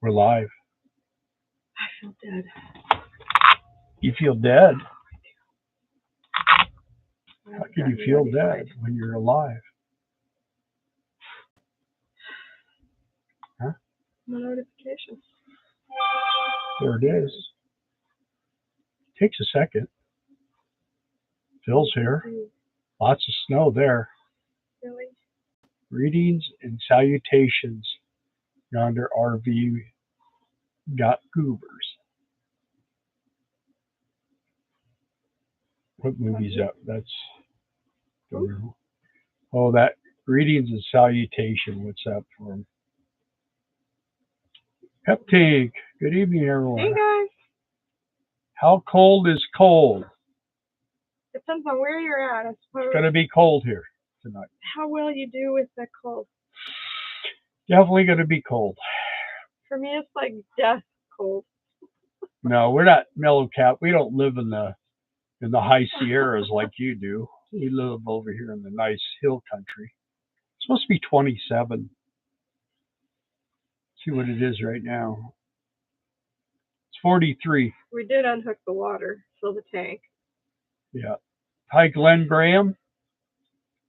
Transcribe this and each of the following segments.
We're live. I feel dead. You feel dead? How can you feel dead when you're alive? Huh? No notification. There it is. Takes a second. Phil's here. Lots of snow there. Really? Greetings and salutations, yonder RV got goobers. What movie's up? That's oh, that greetings and salutation. What's up for him? Pep Tank. Good evening, everyone. Hey guys. How cold is cold? Depends on where you're at. I suppose. It's gonna be cold here tonight. How will you do with the cold? Definitely gonna be cold. For me, it's like death cold. No, we're not mellow cap. We don't live in the high Sierras like you do. We live over here in the nice hill country. It's supposed to be 27. See what it is right now. It's 43. We did unhook the water, fill the tank. Yeah. Hi, Glenn Graham.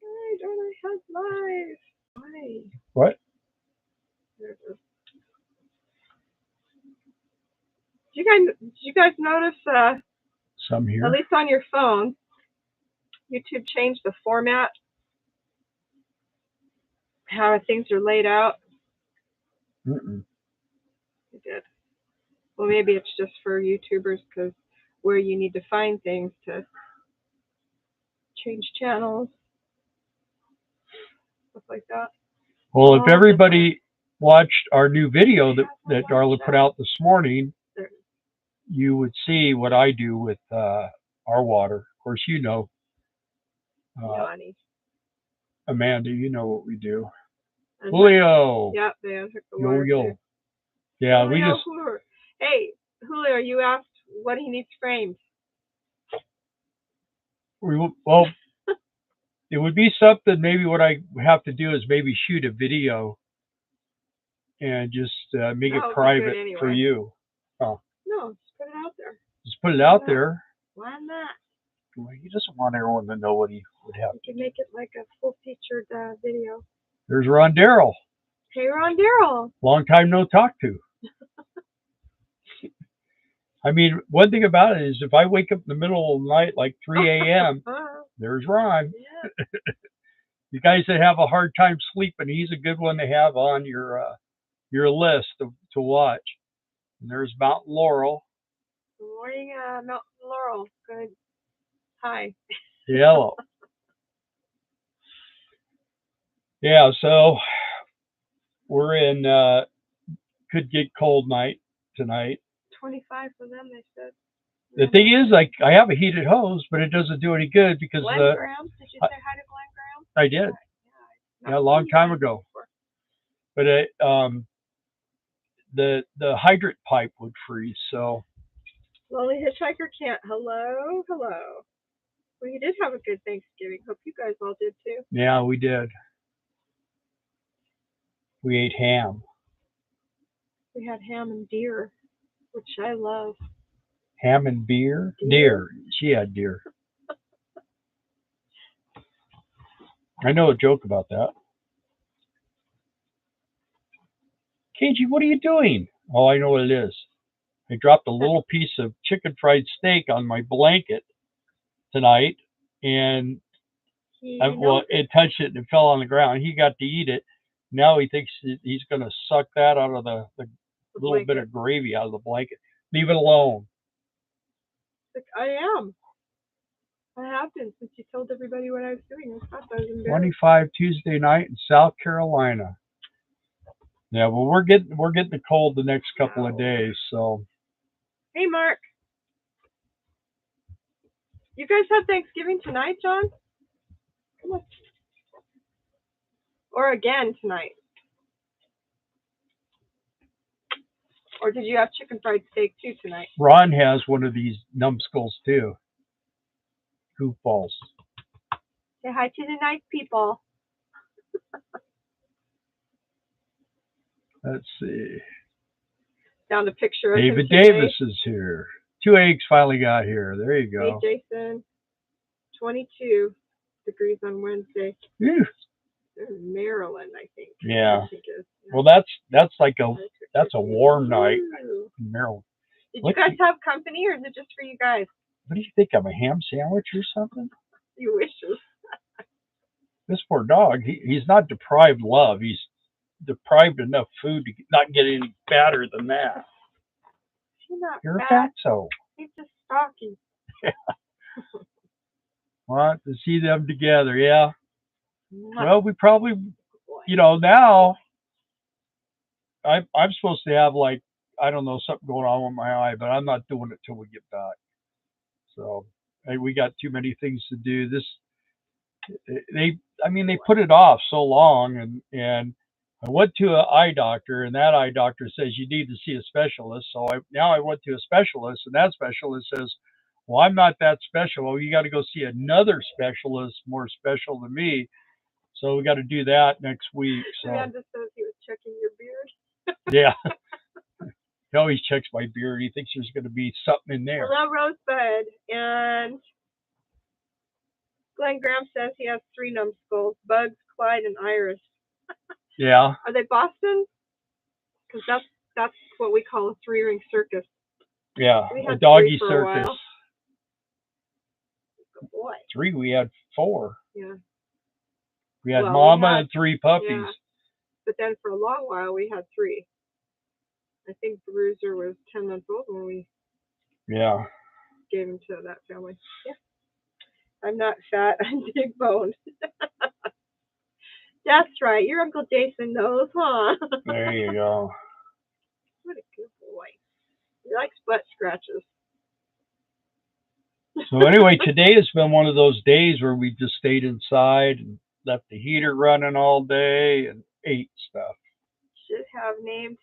Hi, don't I have live? Hi. What? There it is. Did you guys notice? Some here. At least on your phone, YouTube changed the format, how things are laid out. Mm-mm. It did. Well, maybe it's just for YouTubers because where you need to find things to change channels, stuff like that. Well, if everybody watched our new video that Darla put out this morning, you would see what I do with our water. Of course, you know. Amanda, you know what we do. Julio. Yep, they unhooked the water. Yo. Yeah, Julio, we just. Hey, Julio, you asked what he needs framed. Well, it would be something. Maybe what I have to do is maybe shoot a video and just make it private anyway. For you. Oh. No, just put it out there. Just put it out there. Why not? Well, he doesn't want everyone to know what he would have. You can make it like a full featured video. There's Ron Darrell. Hey, Ron Darrell. Long time no talk to. I mean, one thing about it is if I wake up in the middle of the night, like 3 a.m., there's Ron. Yeah. You guys that have a hard time sleeping, he's a good one to have on your list to watch. And there's Mount Laurel. Good morning, Mount Laurel. Good. Hi. Yellow. Yeah, so we're in could get cold night tonight. 25 for them, they said. The thing is, like, I have a heated hose, but it doesn't do any good because Glenn Graham? Did you say hi to Glenn Graham? I did. Yeah, a long time ago. But the hydrant pipe would freeze, so. Lonely Hitchhiker can't. Hello. Well, you did have a good Thanksgiving. Hope you guys all did too. Yeah, we did. We ate ham. We had ham and deer, which I love. Ham and beer? Deer. She had deer. I know a joke about that. KG, what are you doing? Oh, I know what it is. I dropped a little piece of chicken fried steak on my blanket tonight, and it touched it and it fell on the ground. He got to eat it. Now he thinks he's going to suck that out of the little bit of gravy out of the blanket. Leave it alone. I am. I have been since you told everybody what I was doing. I thought I was embarrassed. 25 Tuesday night in South Carolina. Yeah, well, we're getting the cold the next couple of days. So. Hey, Mark. You guys have Thanksgiving tonight, John? Come on. Or again tonight? Or did you have chicken fried steak too tonight? Ron has one of these numbskulls too. Goofballs. Say hi to the nice people. Let's see. Found a picture of David him today. Davis is here. 2 eggs finally got here. There you go. Hey, Jason. 22 degrees on Wednesday. Whew. In Maryland, I think. Yeah. I think it is. Yeah. Well, that's like that's a warm night in Maryland. Did you guys have company, or is it just for you guys? What do you think? I'm a ham sandwich or something? You wishes. This poor dog, he's not deprived love. He's deprived enough food to not get any fatter than that. He's not You're fat. a fatso. He's just stocky. Yeah. Want to see them together, yeah. Well, we probably, now I'm supposed to have, like, I don't know, something going on with my eye, but I'm not doing it till we get back. So we got too many things to do. They put it off so long, and I went to an eye doctor, and that eye doctor says you need to see a specialist. So I went to a specialist, and that specialist says, well, I'm not that special. Well, you got to go see another specialist more special than me. So we got to do that next week. So Amanda says he was checking your beard. Yeah. He always checks my beard. He thinks there's going to be something in there. Hello, Rosebud. And Glenn Graham says he has 3 numbskulls: Bugs, Clyde, and Iris. Yeah. Are they Boston? Because that's what we call a 3-ring circus. Yeah, a doggy circus. Good boy. 3, we had 4. Yeah. We had Mama and 3 puppies. Yeah. But then for a long while we had 3. I think Bruiser was 10 months old when we gave him to that family. Yeah. I'm not fat, I'm big boned. That's right. Your Uncle Jason knows, huh? There you go. What a good boy. He likes butt scratches. So anyway, today has been one of those days where we just stayed inside and left the heater running all day and ate stuff. Should have named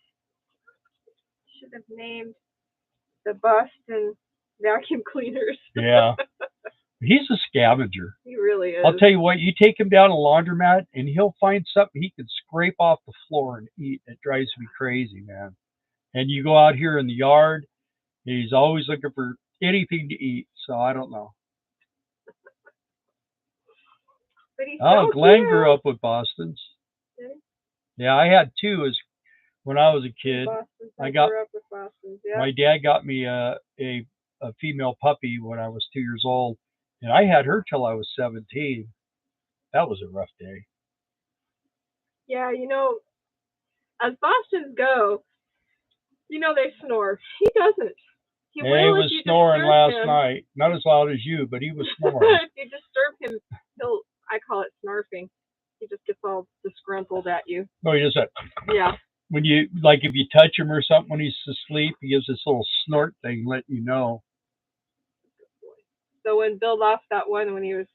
the Boston vacuum cleaners. Yeah. He's a scavenger. He really is. I'll tell you what, you take him down a laundromat and he'll find something he can scrape off the floor and eat. It drives me crazy, man. And you go out here in the yard, he's always looking for anything to eat. So I don't know. But he's Glenn cute. grew up with Bostons. Yeah, I had 2 when I was a kid. I grew up with Bostons. Yeah. My dad got me a female puppy when I was 2 years old, and I had her till I was 17. That was a rough day. Yeah, as Bostons go, they snore. He doesn't. He was snoring last night. Not as loud as you, but he was snoring. If you disturb him, I call it snarfing. He just gets all disgruntled at you. No, he just said. Yeah. When if you touch him or something when he's asleep, he gives this little snort thing, letting you know. So when Bill lost that one when he was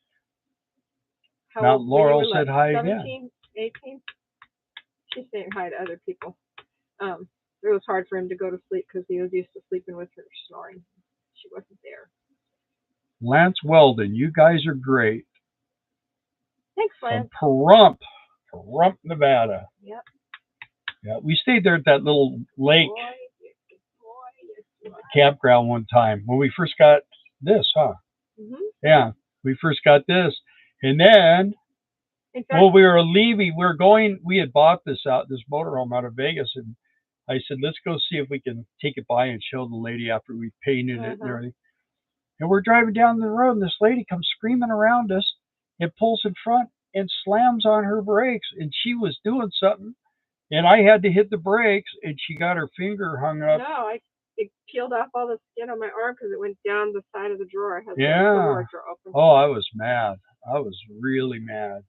Mount Laurel said hi 17, again. 18? She's saying hi to other people. It was hard for him to go to sleep because he was used to sleeping with her snoring. She wasn't there. Lance Weldon, you guys are great. Thanks, Lance. From Pahrump, Nevada. Yep. Yeah, we stayed there at that little lake campground one time when we first got this, huh? Mm-hmm. Yeah, we first got this, and then we were leaving. We had bought this motorhome out of Vegas, and I said, let's go see if we can take it by and show the lady after we painted it and everything. And we're driving down the road, and this lady comes screaming around us and pulls in front and slams on her brakes, and she was doing something, and I had to hit the brakes, and she got her finger hung up. No, it peeled off all the skin on my arm because it went down the side of the drawer. I had the drawer open. Oh, I was mad. I was really mad.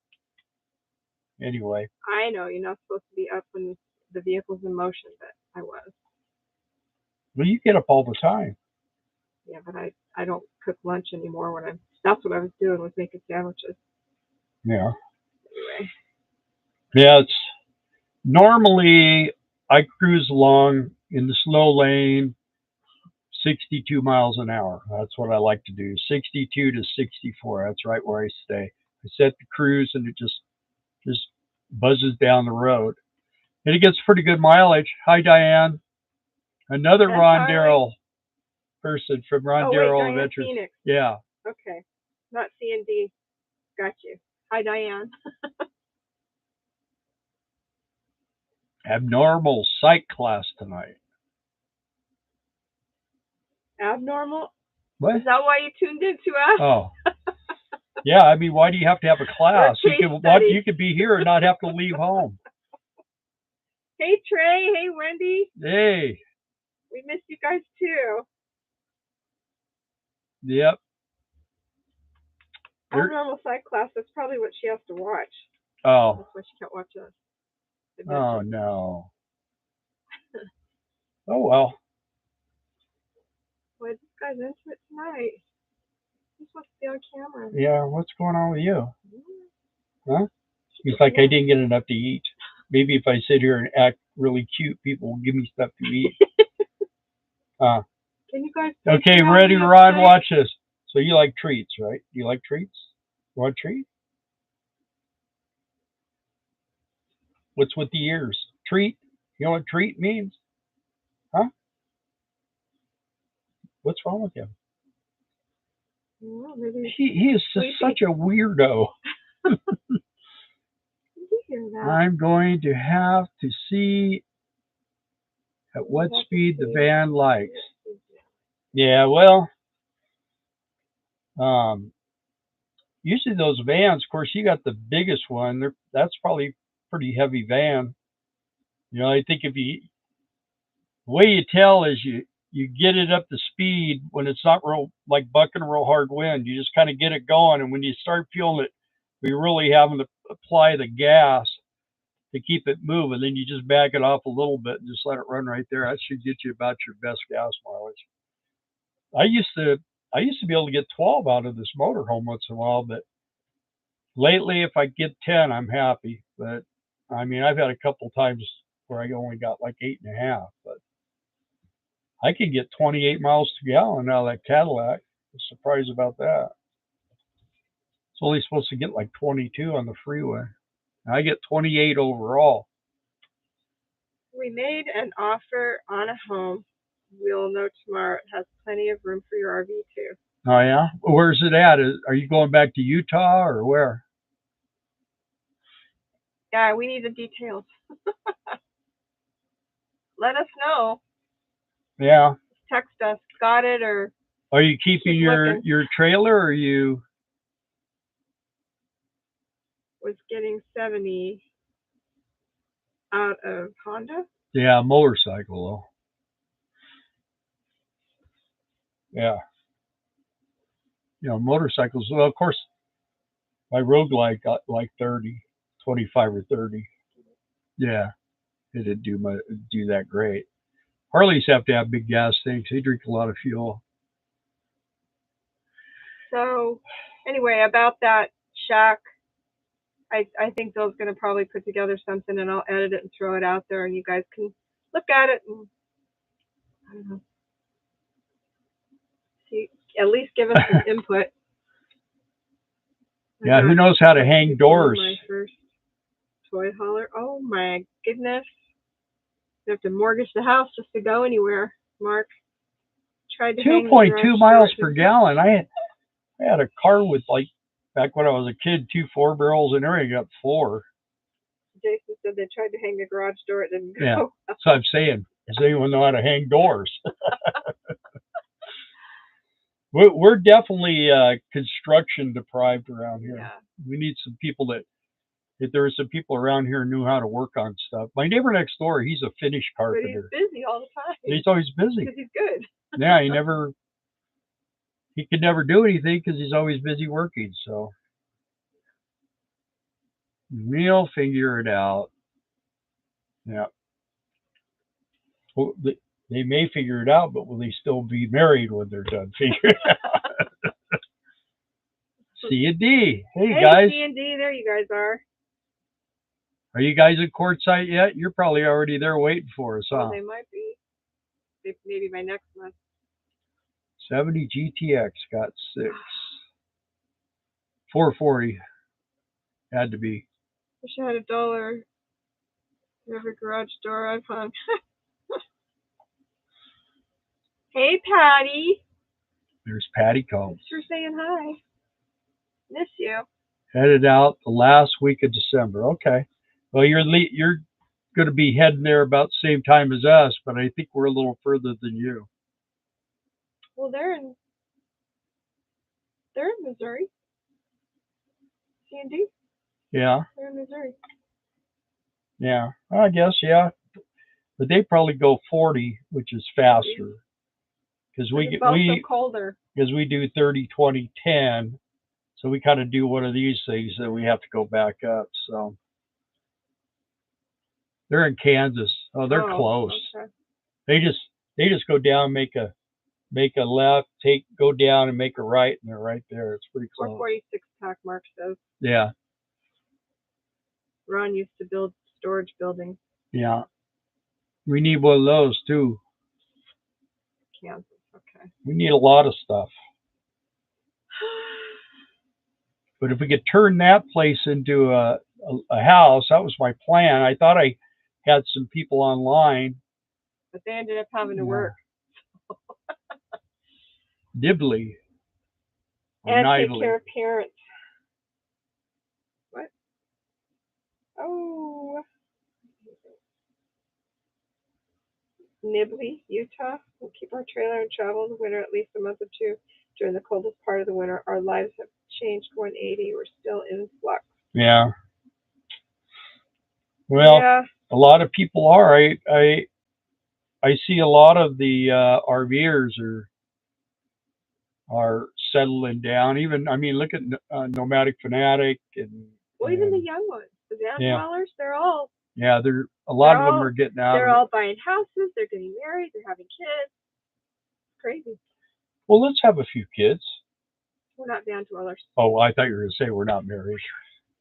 Anyway. I know you're not supposed to be up when the vehicle's in motion, but I was. Well, you get up all the time. Yeah, but I don't cook lunch anymore that's what I was doing, was making sandwiches. Yeah. Anyway. Yeah, normally I cruise along in the slow lane, 62 miles an hour. That's what I like to do. 62 to 64. That's right where I stay. I set the cruise and it just buzzes down the road. And it gets pretty good mileage. Hi, Diane. Another Ron Darrell person from Ron Darrell Adventures. Phoenix. Yeah. Okay. Not C&D. Got you. Hi, Diane. Abnormal psych class tonight. Abnormal? What? Is that why you tuned in to us? Oh. Yeah, I mean, why do you have to have a class? You could be here and not have to leave home. Hey, Trey. Hey, Wendy. Hey. We missed you guys, too. Yep. Abnormal psych class, that's probably what she has to watch. Oh. That's why she can't watch us. Oh, no. Oh, well. Boy, this guy's into it tonight. He's supposed to be on camera. Yeah, what's going on with you? Huh? He's like, I didn't get enough to eat. Maybe if I sit here and act really cute, people will give me stuff to eat. Can you guys? Okay, ready, Ron? Watch this. So you like treats, right? You like treats? You want a treat? What's with the ears? Treat? You know what treat means? Huh? What's wrong with him? Well, maybe he is such a weirdo. I'm going to have to see at what speed the van likes. Yeah, well, usually those vans, of course, you got the biggest one. That's probably a pretty heavy van. You know, I think the way you tell is you get it up to speed when it's not real, like bucking a real hard wind. You just kind of get it going, and when you start feeling it, you're really having to apply the gas to keep it moving. Then you just back it off a little bit and just let it run right there. That should get you about your best gas mileage. I used to be able to get 12 out of this motorhome once in a while, but lately, if I get 10, I'm happy. But I mean, I've had a couple times where I only got like 8.5, but I can get 28 miles to gallon out of that Cadillac. I'm surprised about that. It's only supposed to get like 22 on the freeway. I get 28 overall. We made an offer on a home. We'll know tomorrow. It has plenty of room for your RV too. Oh yeah? Where's it at? Are you going back to Utah or where? Yeah, we need the details. Let us know. Yeah. Text us. Got it or... Are you keeping your trailer or you... Was getting 70 out of Honda? Yeah, motorcycle though. Yeah. You know, motorcycles, well, of course, my Road Glide got like 30, 25 or 30. Yeah, it didn't do that great. Harleys have to have big gas tanks. They drink a lot of fuel. So, anyway, about that shack, I think Bill's going to probably put together something and I'll edit it and throw it out there and you guys can look at it and, I don't know, see, at least give us some input. Yeah, who knows how to hang doors? My first toy hauler. Oh my goodness. You have to mortgage the house just to go anywhere, Mark. Tried to 2.2 miles per gallon. I had a car with, like, back when I was a kid, 2 4-barrels and everything, got 4. Jason said they tried to hang the garage door. It didn't go. Yeah, that's what I'm saying. Does anyone know how to hang doors? We're definitely construction deprived around here. Yeah. We need some people if there were some people around here who knew how to work on stuff. My neighbor next door, he's a Finnish carpenter. But he's busy all the time. He's always busy. Because he's good. Yeah, he could never do anything because he's always busy working. So we'll figure it out. Yeah. Well, they may figure it out, but will they still be married when they're done figuring it out? C&D. Hey guys. C&D, there you guys are. Are you guys at Quartzsite yet? You're probably already there waiting for us, huh? Oh, they might be. Maybe by next month. 70 GTX got 6. 440 had to be. Wish I had $1 for every garage door I've hung. Hey, Patty. There's Patty Combs. Thanks for saying hi. Miss you. Headed out the last week of December. Okay. Well, you're going to be heading there about the same time as us, but I think we're a little further than you. Well, they're in Missouri. C&D. Yeah. They're in Missouri. Yeah. I guess, yeah. But they probably go 40, which is faster. Because it's also colder. Because we do 30, 20, 10. So we kind of do one of these things that we have to go back up. So they're in Kansas. Oh, they're close. Okay. They just go down, make a left, go down and make a right, and they're right there. It's pretty close. 446 Pack Mark says. Yeah. Ron used to build storage buildings. Yeah. We need one of those too. Kansas. Okay. We need a lot of stuff. But if we could turn that place into a house, that was my plan. I thought I had some people online. But they ended up having to work. Nibbly. And take care of parents. What? Oh. Nibbly, Utah. We'll keep our trailer and travel in the winter at least a month or two. During the coldest part of the winter, our lives have changed 180. We're still in flux. Yeah. Well, yeah. A lot of people are. I see a lot of the RVers are settling down. Even, I mean, look at Nomadic Fanatic and even the young ones, the van dwellers, they're all. Yeah, a lot of them are getting out. They're all buying houses. They're getting married. They're having kids. It's crazy. Well, let's have a few kids. We're not van dwellers. Oh, I thought you were going to say we're not married.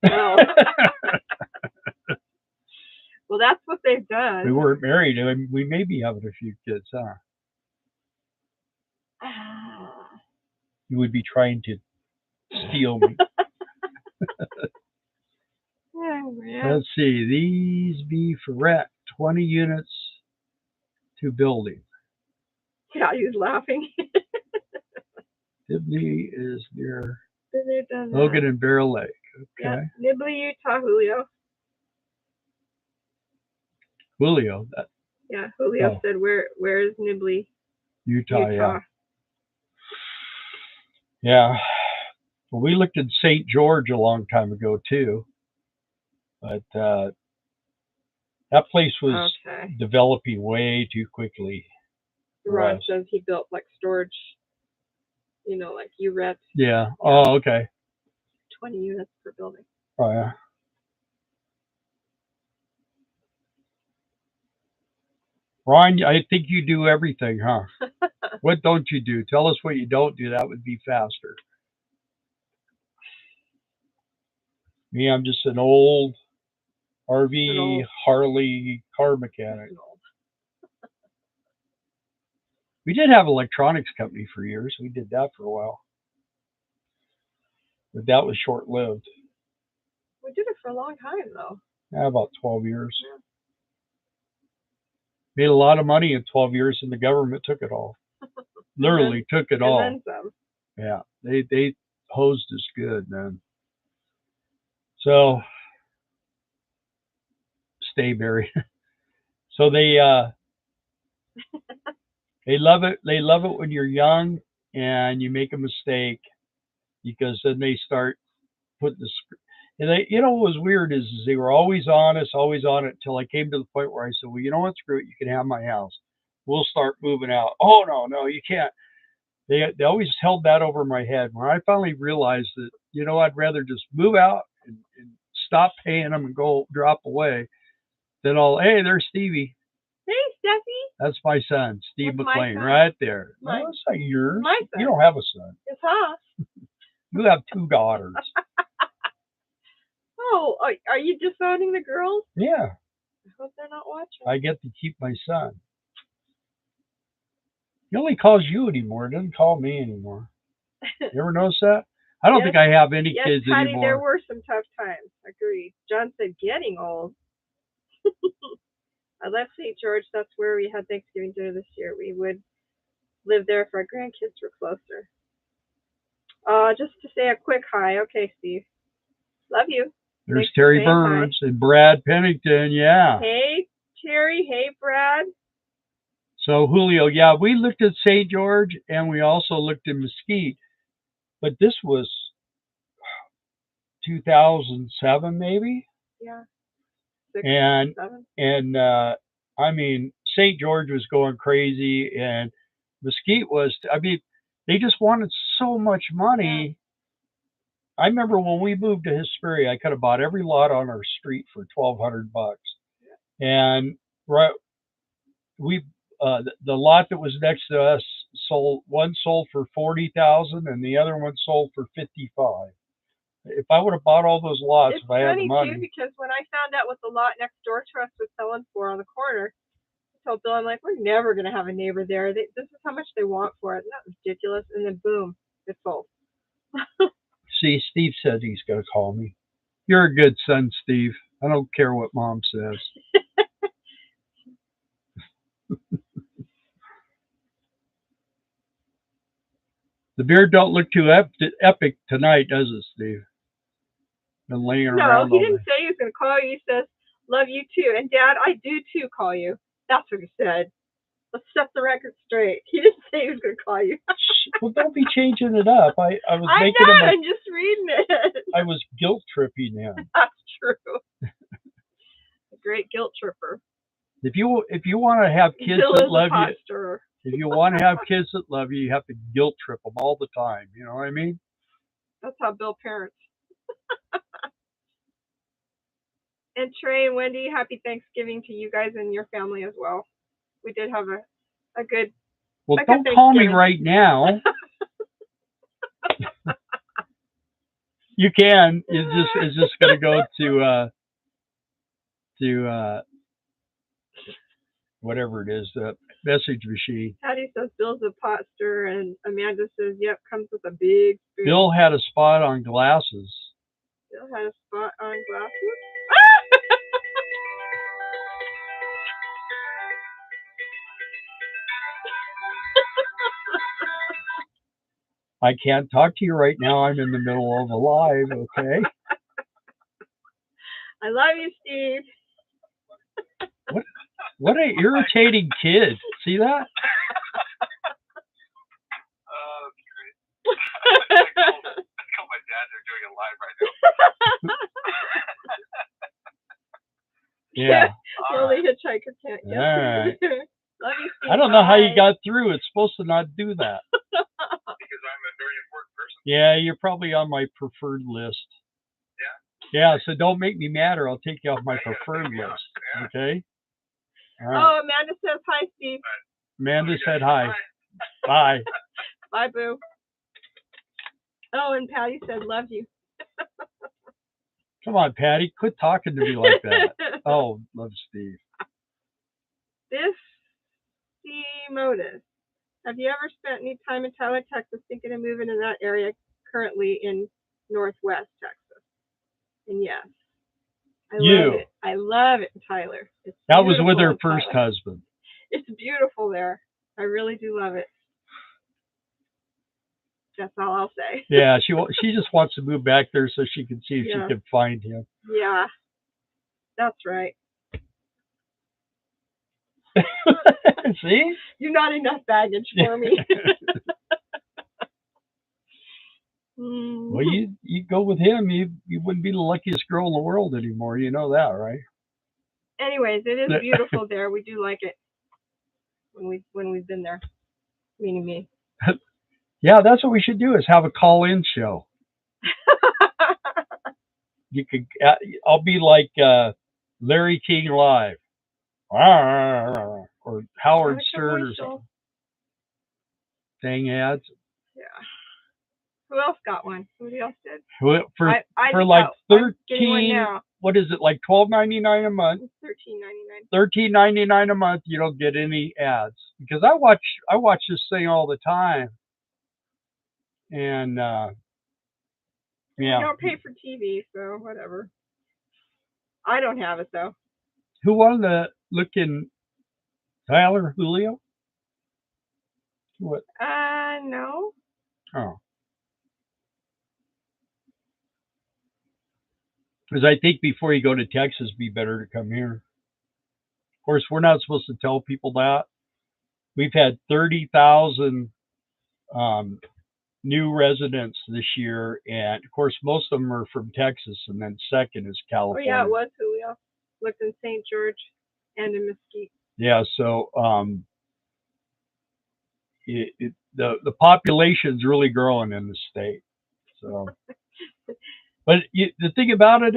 No. Well, that's what they've done. We weren't married. And we may be having a few kids, huh? You would be trying to steal me. Oh, man. Let's see. These be for rent. 20 units to building. Yeah, he's laughing. Nibley is near Logan and Bear Lake. Okay. Yeah. Nibley, Utah, Julio. Julio. Julio said, where is Nibley? Utah. Yeah. Well, we looked at St. George a long time ago, too. But that place was developing way too quickly. Ron says he built like storage, like URET. Yeah. Oh, okay. 20 units per building. Oh, yeah. Ron, I think you do everything, huh? What don't you do? Tell us what you don't do. That would be faster. Me, I'm just an old RV Harley car mechanic. We did have an electronics company for years. We did that for a while. But that was short-lived. We did it for a long time, though. Yeah, about 12 years. Yeah. Made a lot of money in 12 years, and the government took it all. Literally took it all. And then some. Yeah, they hosed us good, man. So, stay married. So they love it. They love it when you're young and you make a mistake, because then they start putting the. And what was weird is they were always honest, always on it, until I came to the point where I said, well, you know what, screw it, you can have my house. We'll start moving out. Oh, no, you can't. They always held that over my head. When I finally realized that, I'd rather just move out and stop paying them and go drop away than hey, there's Stevie. Hey, Steffi. That's my son, Steve McLean, son. right there. No, that's not yours. My son. You don't have a son. It's us. You have 2 daughters. Oh, are you disowning the girls? Yeah. I hope they're not watching. I get to keep my son. He only calls you anymore. He doesn't call me anymore. You ever notice that? I don't think I have any kids Patty, anymore. There were some tough times. Agreed. John said getting old. I left St. George. That's where we had Thanksgiving dinner this year. We lived there if our grandkids were closer. Just to say a quick hi. Okay, Steve. Love you. There's Thanks Terry Burns and Brad Pennington. Yeah. Hey, Terry. Hey, Brad. So, Julio, yeah, we looked at St. George and we also looked at Mesquite. But this was 2007, maybe? Yeah. 6, 7. I mean, St. George was going crazy, and Mesquite was, I mean, they just wanted so much money. Yeah. I remember when we moved to Hesperia, I could have bought every lot on our street for $1,200. Yeah. And the lot that was next to us sold for $40,000 and the other one sold for $55,000. If I would have bought all those lots, if I had the money. It's funny too, because when I found out what the lot next door to us was selling for on the corner, I told Bill, I'm like, we're never going to have a neighbor there. This is how much they want for it. Isn't that ridiculous? And then boom, it sold. See, Steve says he's going to call me. You're a good son, Steve. I don't care what Mom says. The beard don't look too epic tonight, does it, Steve? Been laying around. No, he didn't say he was going to call you. He says, love you too. And Dad, I do too call you. That's what he said. Let's set the record straight. He didn't say he was going to call you. Well, don't be changing it up. I was making him. I'm just reading it. I was guilt tripping him. That's true. A great guilt tripper. If you want to have kids that love you, if you want to have kids that love you, you have to guilt trip them all the time. You know what I mean? That's how Bill parents. And Trey and Wendy, happy Thanksgiving to you guys and your family as well. We did have a good. Well, don't call me right now. You can. It's just going to go to whatever it is, the message machine. Patty says Bill's a pot stirrer, and Amanda says, yep, comes with a big spoon. Bill had a spot on glasses. Bill had a spot on glasses? I can't talk to you right now. I'm in the middle of a live, okay? I love you, Steve. What an irritating kid. See that? I tell my dad they're doing it live right now. Yeah. Well, the hitchhiker can't get through. Love you, Steve. I don't know how you got through. It's supposed to not do that. Because I'm a very important person. Yeah, you're probably on my preferred list. Yeah. Yeah, so don't make me mad or I'll take you off my preferred list. Okay? All right. Oh, Amanda says hi, Steve. Amanda said hi. Bye. Bye, Boo. Oh, and Patty said love you. Come on, Patty. Quit talking to me like that. Oh, love Steve. This Modus. Have you ever spent any time in Tyler, Texas, thinking of moving in that area currently in Northwest Texas? And yes, love it. I love it in Tyler. That was with her first husband. It's beautiful there. I really do love it. That's all I'll say. Yeah, she just wants to move back there so she can see if she can find him. Yeah, that's right. See? You're not enough baggage for me. Well, you go with him, you wouldn't be the luckiest girl in the world anymore. You know that, right? Anyways, it is beautiful there. We do like it when we've been there. Meaning me. Yeah, that's what we should do is have a call-in show. You could. I'll be like Larry King Live. Or Howard Stern or something. Dang ads. Yeah. Who else got one? Somebody else did? For like 13, what is it, like $12.99 a month? $13.99. $13.99 a month, you don't get any ads. Because I watch this thing all the time. And yeah. You don't pay for TV, so whatever. I don't have it though. Who wanted to look in Tyler, Julio? What? No. Oh. Because I think before you go to Texas, it'd be better to come here. Of course, we're not supposed to tell people that. We've had 30,000 new residents this year, and of course, most of them are from Texas, and then second is California. Oh yeah, it was Julio. Looked in St. George and in Mesquite. Yeah, so the population's really growing in the state. So, but the thing about it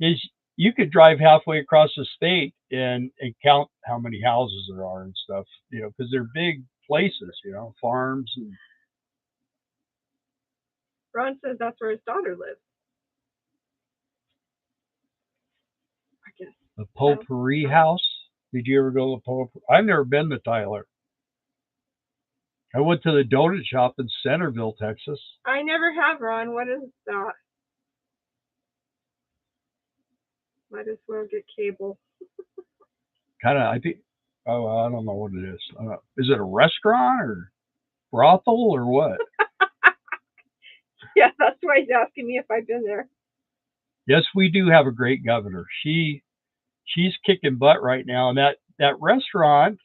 is you could drive halfway across the state and count how many houses there are and stuff, because they're big places, farms. And Ron says that's where his daughter lives. I guess. The Potpourri House. Did you ever go to Potpourri? I've never been to Tyler. I went to the donut shop in Centerville, Texas. I never have, Ron. What is that? Might as well get cable. I think, I don't know what it is. Is it a restaurant or brothel or what? Yeah, that's why he's asking me if I've been there. Yes, we do have a great governor. She's kicking butt right now. And that restaurant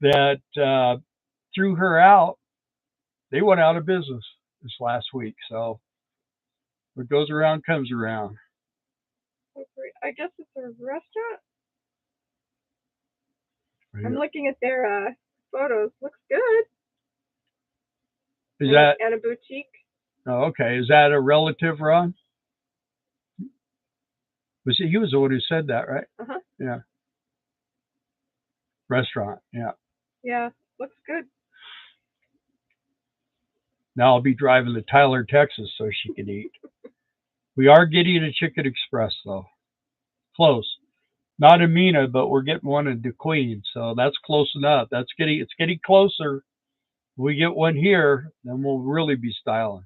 that threw her out, they went out of business this last week. So what goes around comes around. I guess it's a restaurant. I'm looking at their photos. Looks good. Is that and a boutique? Oh, okay. Is that a relative, Ron? He was the one who said that, right? Uh-huh. Yeah. Restaurant, yeah. Yeah, looks good. Now I'll be driving to Tyler, Texas, so she can eat. We are getting a Chicken Express, though. Close. Not in Mena, but we're getting one in DeQueen, so that's close enough. It's getting closer. If we get one here, then we'll really be styling.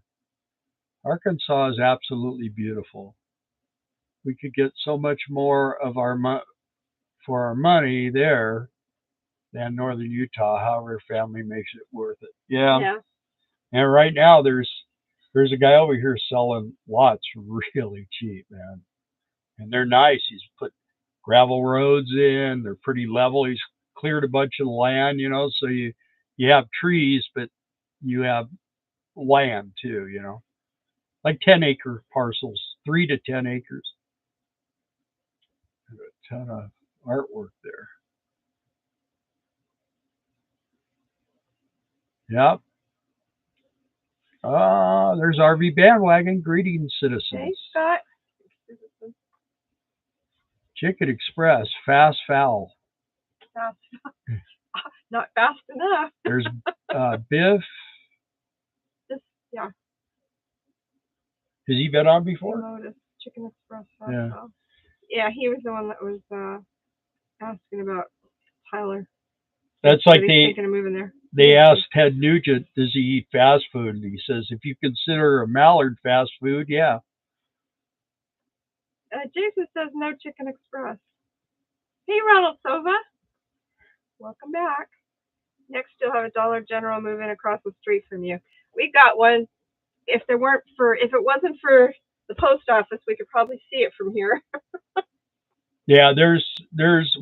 Arkansas is absolutely beautiful. We could get so much more of for our money there than northern Utah. However, family makes it worth it. Yeah. And right now there's a guy over here selling lots really cheap, man. And they're nice. He's put gravel roads in. They're pretty level. He's cleared a bunch of land, so you have trees, but you have land too, like 10-acre parcels, 3 to 10 acres. A ton of artwork there. Yep. There's RV Bandwagon. Greetings, citizens. Hey, Scott. Chicken Express. Fast foul. Fast. Not fast enough. There's Biff. Yeah. Has he been on before? Emojis, Chicken Express. Yeah, he was the one that was asking about Tyler. That's like thinking of moving there. They asked Ted Nugent, does he eat fast food? And he says, if you consider a mallard fast food, yeah. Jason says no Chicken Express. Hey, Ronald Sova. Welcome back. Next, you'll have a Dollar General moving across the street from you. We got one. If it wasn't for the post office, we could probably see it from here. Yeah,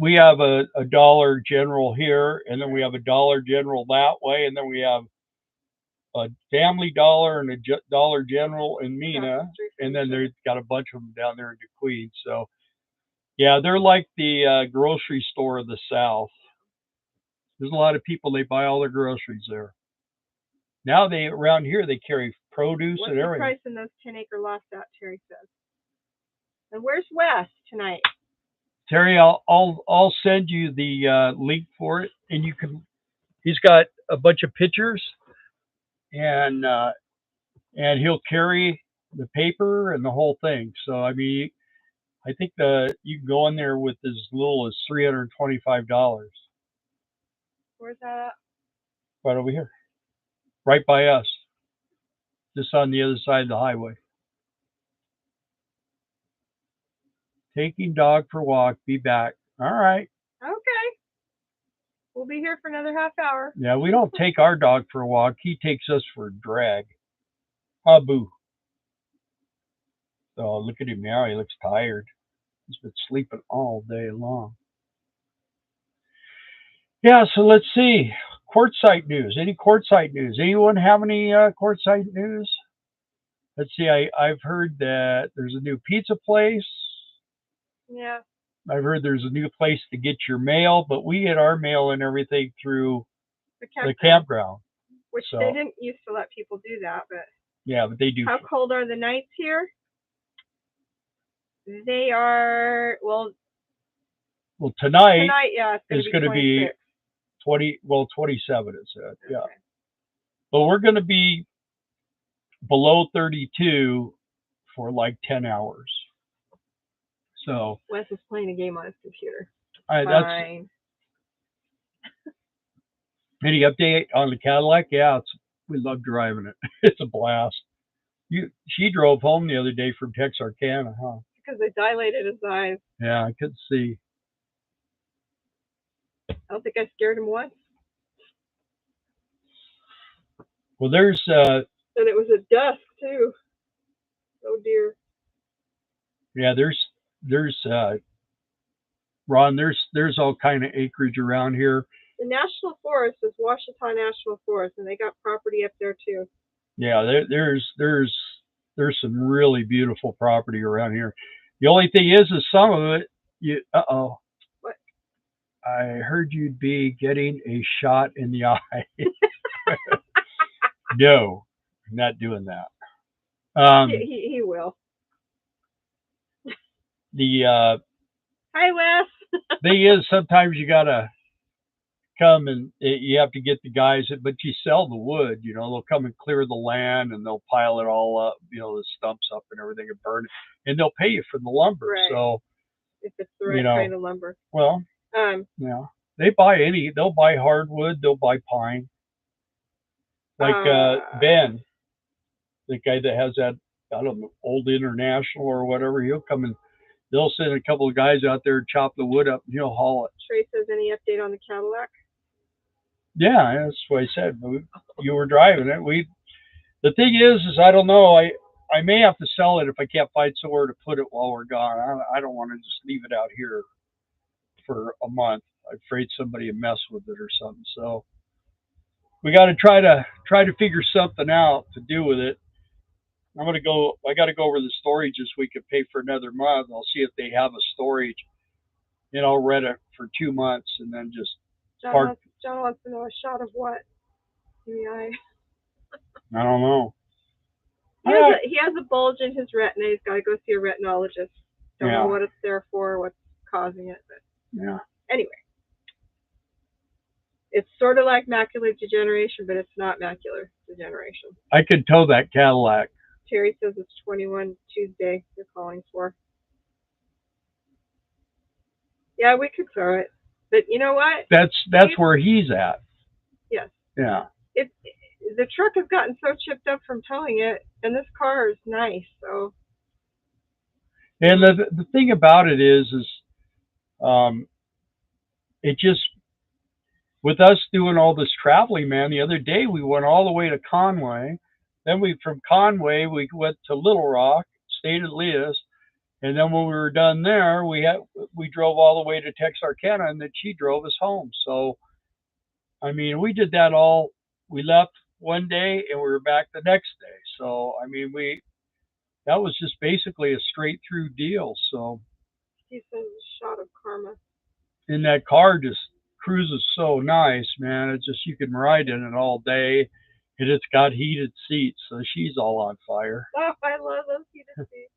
we have a Dollar General here, and then we have a Dollar General that way, and then we have a Family Dollar and a Dollar General in Mena, and then they've got a bunch of them down there in DeQueen. So, yeah, they're like the grocery store of the South. There's a lot of people, they buy all their groceries there. Now around here, they carry produce and everything. What's the price in those 10-acre lots out, Terry says? And where's Wes tonight? Terry, I'll send you the link for it, and he's got a bunch of pictures, and he'll carry the paper and the whole thing. So I mean, I think you can go in there with as little as $325. Where's that at? Right over here, right by us, just on the other side of the highway. Taking dog for walk. Be back. All right. Okay. We'll be here for another half hour. Yeah, we don't take our dog for a walk. He takes us for a drag. Boo. Oh, look at him now. He looks tired. He's been sleeping all day long. Yeah, so let's see. Quartzsite news. Any Quartzsite news? Anyone have any Quartzsite news? Let's see. I've heard that there's a new pizza place. Yeah. I've heard there's a new place to get your mail, but we get our mail and everything through the campground. Which they didn't used to let people do that, but yeah, but they do. How cold are the nights here? They are well tonight. Tonight, yeah, it's going to be 27. It said, okay. Yeah. But we're going to be below 32 for like 10 hours. So Wes is playing a game on his computer. Fine. Any update on the Cadillac? Yeah, we love driving it. It's a blast. She drove home the other day from Texarkana, huh? Because they dilated his eyes. Yeah, I could see. I don't think I scared him once. Well, there's and it was at dusk too. Oh dear. Yeah, there's Ron, there's all kind of acreage around here. The National Forest is Washita National Forest, and they got property up there too. Yeah, there's some really beautiful property around here. The only thing is some of it, What? I heard you'd be getting a shot in the eye. No, I'm not doing that. He will. The Hi, Wes. thing is, sometimes you gotta come and you have to get the guys, but you sell the wood. You know, they'll come and clear the land and they'll pile it all up. You know, the stumps up and everything and burn it, and they'll pay you for the lumber. Right. So if it's the right kind of lumber. Well, yeah, they'll buy hardwood, they'll buy pine. Like Ben, the guy that has that, I don't know, Old International or whatever, he'll come and they'll send a couple of guys out there, chop the wood up, and he'll haul it. Trey says, any update on the Cadillac? Yeah, that's what I said. You were driving it. The thing is I don't know. I may have to sell it if I can't find somewhere to put it while we're gone. I don't want to just leave it out here for a month. I'm afraid somebody will mess with it or something. So we got to try to figure something out to do with it. I got to go over the storage this week and pay for another month. I'll see if they have a storage, and I'll rent it for 2 months and then just park. John wants to know a shot of what in the eye. I don't know. He has a bulge in his retina. He's got to go see a retinologist. Don't know what it's there for, what's causing it. But yeah. Anyway, it's sort of like macular degeneration, but it's not macular degeneration. I could tow that Cadillac. Terry says it's 21 Tuesday they're calling for. Yeah, we could throw it. But you know what? That's where he's at. Yes. Yeah. The truck has gotten so chipped up from towing it, and this car is nice, so. And the thing about it is it just, with us doing all this traveling, man, the other day we went all the way to Conway. Then from Conway, we went to Little Rock, stayed at Leah's, and then when we were done there, we drove all the way to Texarkana, and then she drove us home. So, I mean, we did that all. We left one day and we were back the next day. So, I mean, that was just basically a straight through deal. So, he says a shot of karma. And that car just cruises so nice, man. It's just, you can ride in it all day. And it's got heated seats, so she's all on fire. Oh, I love those heated seats.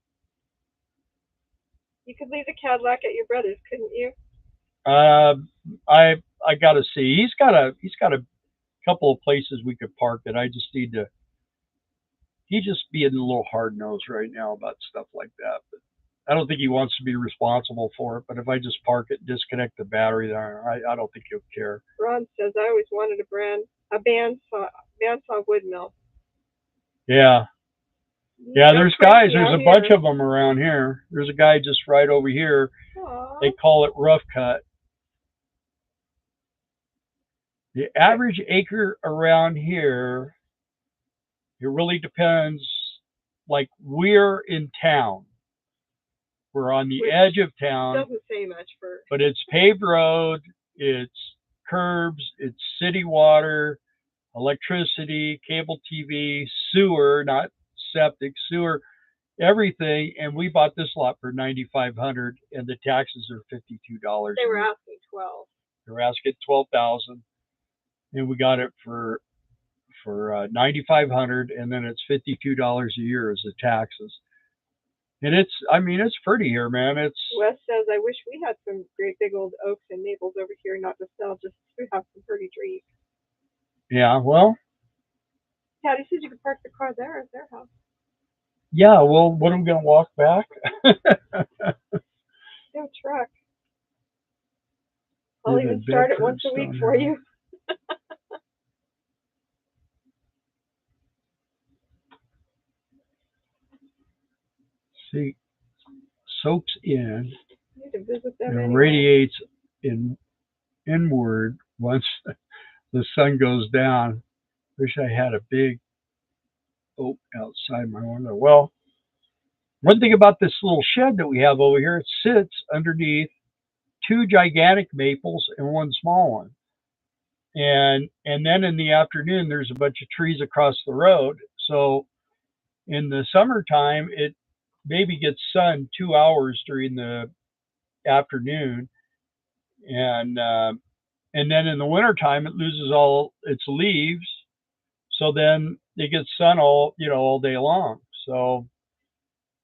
You could leave the Cadillac at your brother's, couldn't you? I gotta see. He's got a couple of places we could park it. I just need to. He's just being a little hard nosed right now about stuff like that. But I don't think he wants to be responsible for it. But if I just park it, disconnect the battery there, I don't think he'll care. Ron says, I always wanted a bandsaw wood mill. Yeah. Yeah, there's guys. There's a bunch of them around here. There's a guy just right over here. Aww. They call it rough cut. The average acre around here, it really depends. Like, we're in town. We're on the edge of town. Doesn't say much for. But it's paved road, it's curbs, it's city water, electricity, cable TV, sewer, not septic, sewer, everything. And we bought this lot for $9,500, and the taxes are $52. They were asking 12. They were asking $12,000, and we got it for $9,500, and then it's $52 a year as the taxes. And it's, I mean, it's pretty here, man. It's. Wes says, I wish we had some great big old oaks and maples over here, not to sell, just to have some pretty trees. Yeah, well. Patty says you could park the car there at their house. Yeah, well, what am I going to walk back? No truck. I'll even start it once a week for you. See, soaks in and anyway. Radiates inward once the sun goes down. Wish I had a big oak outside my window. Well, one thing about this little shed that we have over here, it sits underneath 2 gigantic maples and 1 small one. And then in the afternoon, there's a bunch of trees across the road. So in the summertime, it maybe gets sun 2 hours during the afternoon, and then in the wintertime it loses all its leaves, so then it gets sun all day long. So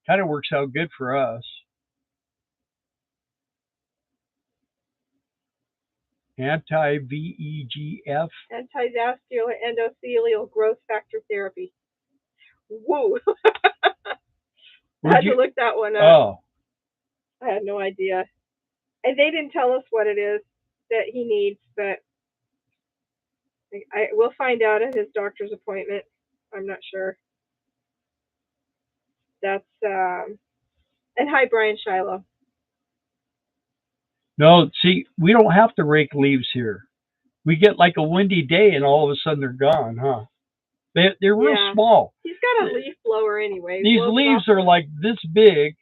kind of works out good for us. Anti-VEGF, anti-vascular endothelial growth factor therapy. Whoa. I had to look that one up. Oh. I had no idea. And they didn't tell us what it is that he needs, but we'll find out at his doctor's appointment. I'm not sure. That's and hi, Brian Shiloh. No, see, we don't have to rake leaves here. We get like a windy day and all of a sudden they're gone, huh? They're real small. He's got a leaf blower anyway. These leaves are like this big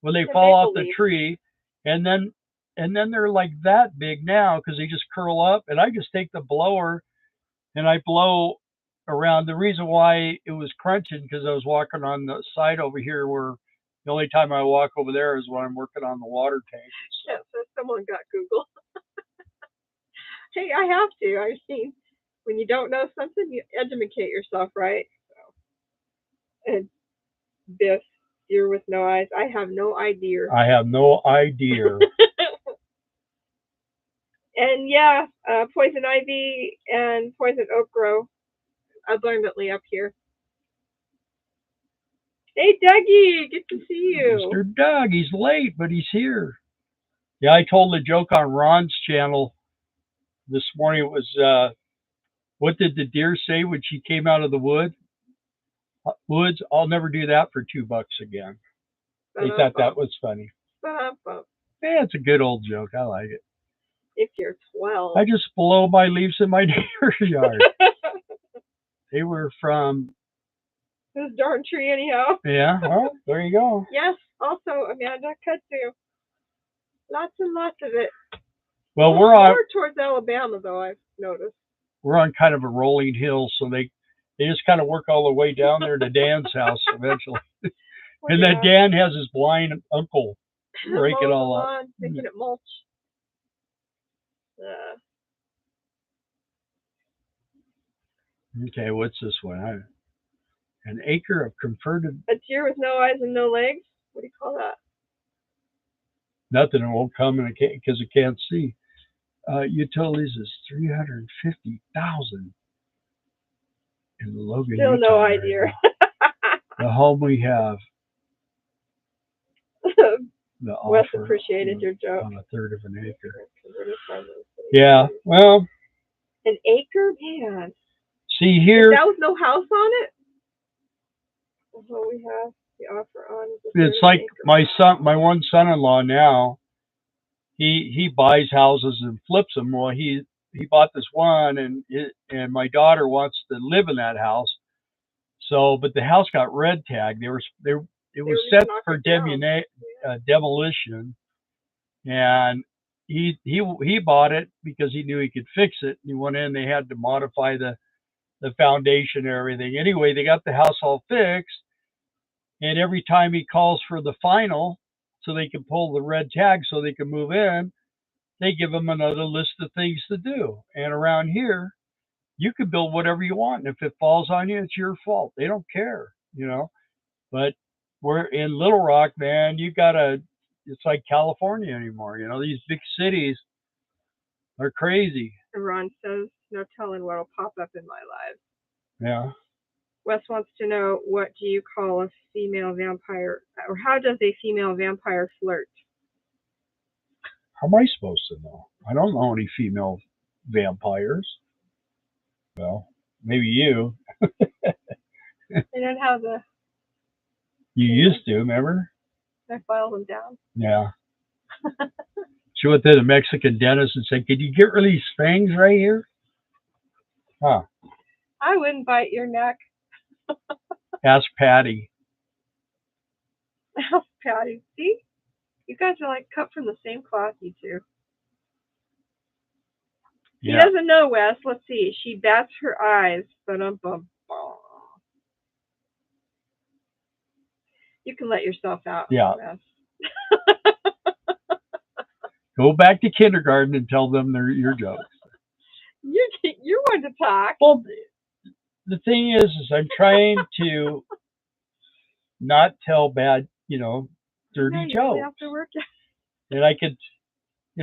when they fall off the tree, and then they're like that big now because they just curl up. And I just take the blower and I blow around. The reason why it was crunching because I was walking on the side over here where the only time I walk over there is when I'm working on the water tank. Yeah, so someone got Google. Hey, I have to. I've seen when you don't know something, you educate yourself, right? So, and Biff, deer with no eyes. I have no idea. I have no idea. And yeah, poison ivy and poison oak grow abundantly up here. Hey, Dougie, good to see you. Mr. Doug, he's late, but he's here. Yeah, I told the joke on Ron's channel this morning. It was, what did the deer say when she came out of the woods? I'll never do that for $2 again. They thought that was funny. Yeah, it's a good old joke. I like it. If you're 12. I just blow my leaves in my neighbor's yard. They were from this darn tree anyhow. Yeah, well, there you go. Yes, also Amanda kudzu. Lots and lots of it. Well, we're on more towards Alabama though, I've noticed. We're on kind of a rolling hill, so they just kind of work all the way down there to Dan's house eventually. And then Dan has his blind uncle break it all up. Making it mulch. Okay, what's this one? An acre of converted. A deer with no eyes and no legs? What do you call that? Nothing. It won't come because it can't see. Utilities is $350,000 in Logan. Still Utah no idea. The home we have. The Wes appreciated your joke. On a third of an acre. Yeah, well. An acre, man. See here. That was no house on it. What we have the offer on. It's like my one son-in-law now. He buys houses and flips them. Well, bought this one, and my daughter wants to live in that house. So, but the house got red tagged. It was set for demolition, and he bought it because he knew he could fix it. He went in. They had to modify the foundation and everything. Anyway, they got the house all fixed, and every time he calls for the final, so they can pull the red tag so they can move in, they give him another list of things to do. And around here, you can build whatever you want, and if it falls on you, it's your fault. They don't care, you know. But we're in Little Rock, man. It's like California anymore. You know, these big cities are crazy. Ron says, no telling what'll pop up in my life. Yeah. Wes wants to know, what do you call a female vampire, or how does a female vampire flirt? How am I supposed to know? I don't know any female vampires. Well, maybe you. They don't have the... You used to, remember? I filed them down. Yeah. She went to the Mexican dentist and said, "Could you get rid of these fangs right here?" Huh. I wouldn't bite your neck. Ask Patty. Ask Patty. See? You guys are like cut from the same cloth, you two. Yeah. He doesn't know, Wes. Let's see. She bats her eyes. You can let yourself out. Yeah. Go back to kindergarten and tell them they're your jokes. You're one to talk. Well, the thing is I'm trying to not tell bad, dirty jokes. Have to work. And I could,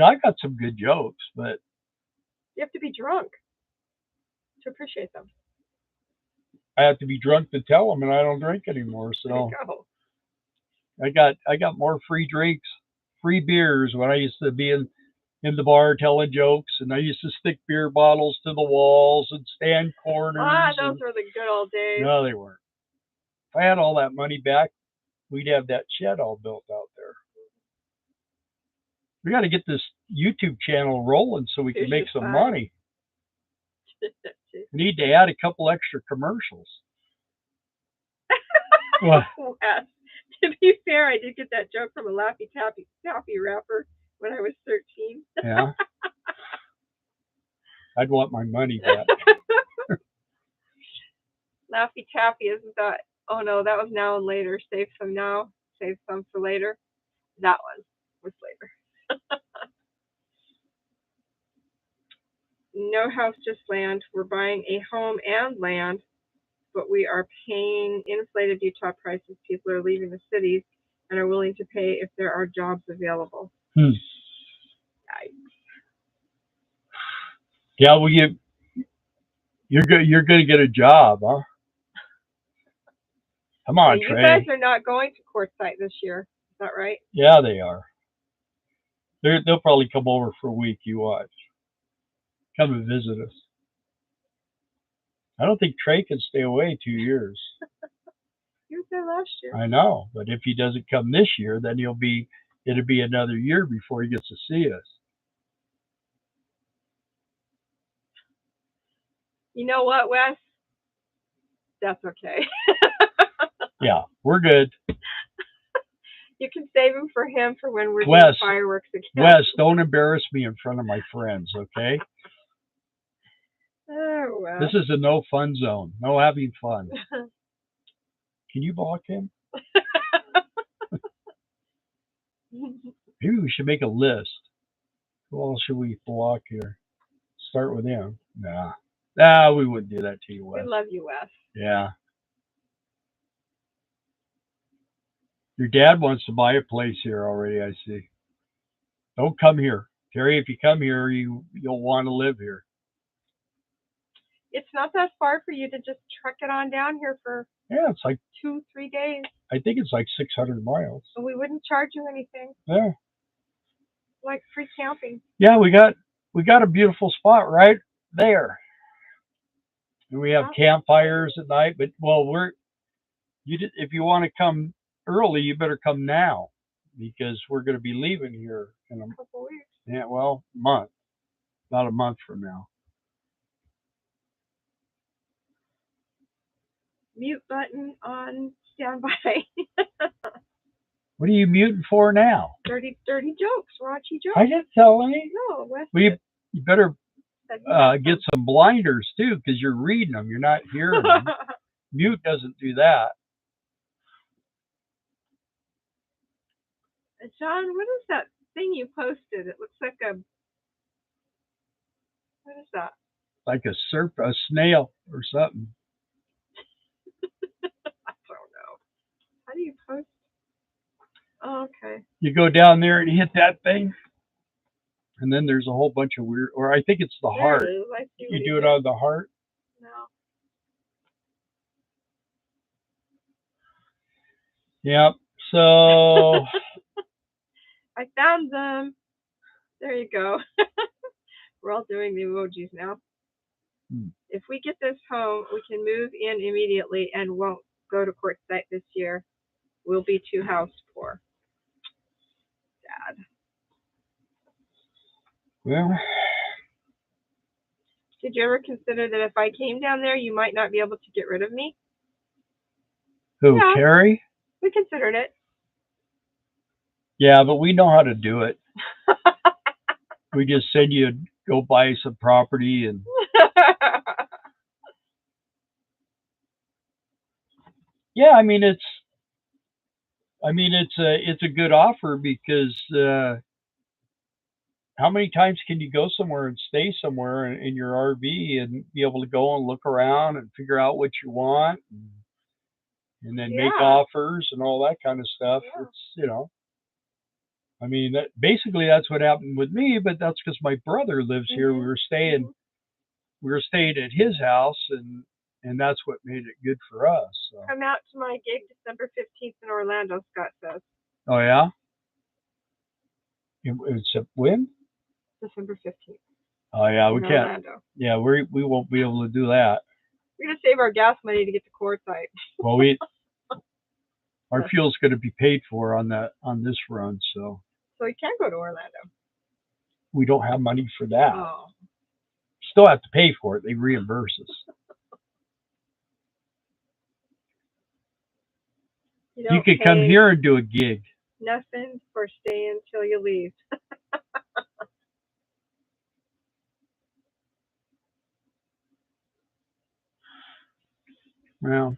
I got some good jokes, but you have to be drunk to appreciate them. I have to be drunk to tell them, and I don't drink anymore. So I got more free drinks, free beers when I used to be in the bar telling jokes, and I used to stick beer bottles to the walls and stand corners. Those were the good old days. No, they weren't. If I had all that money back, we'd have that shed all built out there. We got to get this YouTube channel rolling so we can make some money. We need to add a couple extra commercials. Well, to be fair, I did get that joke from a Laffy Taffy rapper when I was 13. Yeah. I'd want my money back. Laffy Taffy isn't that? Oh no, that was Now and Later. Save some now, save some for later. That one was later. No house, just land. We're buying a home and land, but we are paying inflated Utah prices. People are leaving the cities and are willing to pay if there are jobs available. Yikes. Yeah, well, you're going to get a job, huh? Come on, Trey. You guys are not going to Quartzsite this year. Is that right? Yeah, they are. They'll probably come over for a week. You watch. Come and visit us. I don't think Trey can stay away 2 years. He was there last year. I know, but if he doesn't come this year, then it'll be another year before he gets to see us. You know what, Wes? That's okay. Yeah, we're good. You can save him for when we're doing fireworks again. Wes, don't embarrass me in front of my friends, okay? Oh, well. This is a no fun zone. No having fun. Can you block him? Maybe we should make a list. Who else should we block here? Start with him. Nah, we wouldn't do that to you, Wes. We love you, Wes. Yeah. Your dad wants to buy a place here already, I see. Don't come here. Terry, if you come here, you'll want to live here. It's not that far for you to just truck it on down here for it's like 2-3 days. I think it's like 600 miles. And we wouldn't charge you anything. Yeah. Like free camping. Yeah, we got a beautiful spot right there. And we have campfires at night, but if you want to come early, you better come now because we're going to be leaving here in a couple weeks. Yeah, month. about a month from now. Mute button on standby. What are you muting for now? Dirty jokes, raunchy jokes. I didn't tell any. No, Wes. Well, you better get some blinders too, because you're reading them. You're not hearing them. Mute doesn't do that. John, what is that thing you posted? It looks like a. What is that? Like a snail or something. I don't know. How do you post? Oh, okay. You go down there and hit that thing, and then there's a whole bunch of weird. Or I think it's the heart. It is. I see you do it on the heart. No. Yep. So. I found them. There you go. We're all doing the emojis now. If we get this home, we can move in immediately and won't go to Quartzsite this year. We'll be too house poor. Dad. Well. Did you ever consider that if I came down there, you might not be able to get rid of me? Who, yeah. Carrie? We considered it. Yeah, but we know how to do it. We just said you'd go buy some property and. Yeah, I mean it's a good offer because how many times can you go somewhere and stay somewhere in your RV and be able to go and look around and figure out what you want and then make offers and all that kind of stuff. Yeah. It's I mean basically that's what happened with me, but that's because my brother lives here. We were staying at his house and that's what made it good for us. So. Come out to my gig December 15th in Orlando, Scott says. Oh, yeah? It's when? December 15th. Oh, yeah, we can't. Orlando. Yeah, we won't be able to do that. We're going to save our gas money to get to Quartzsite. Well, our fuel's going to be paid for on this run, so. So we can go to Orlando. We don't have money for that. Oh. Still have to pay for it. They reimburse us. You could come here and do a gig. Nothing for staying till you leave. Well,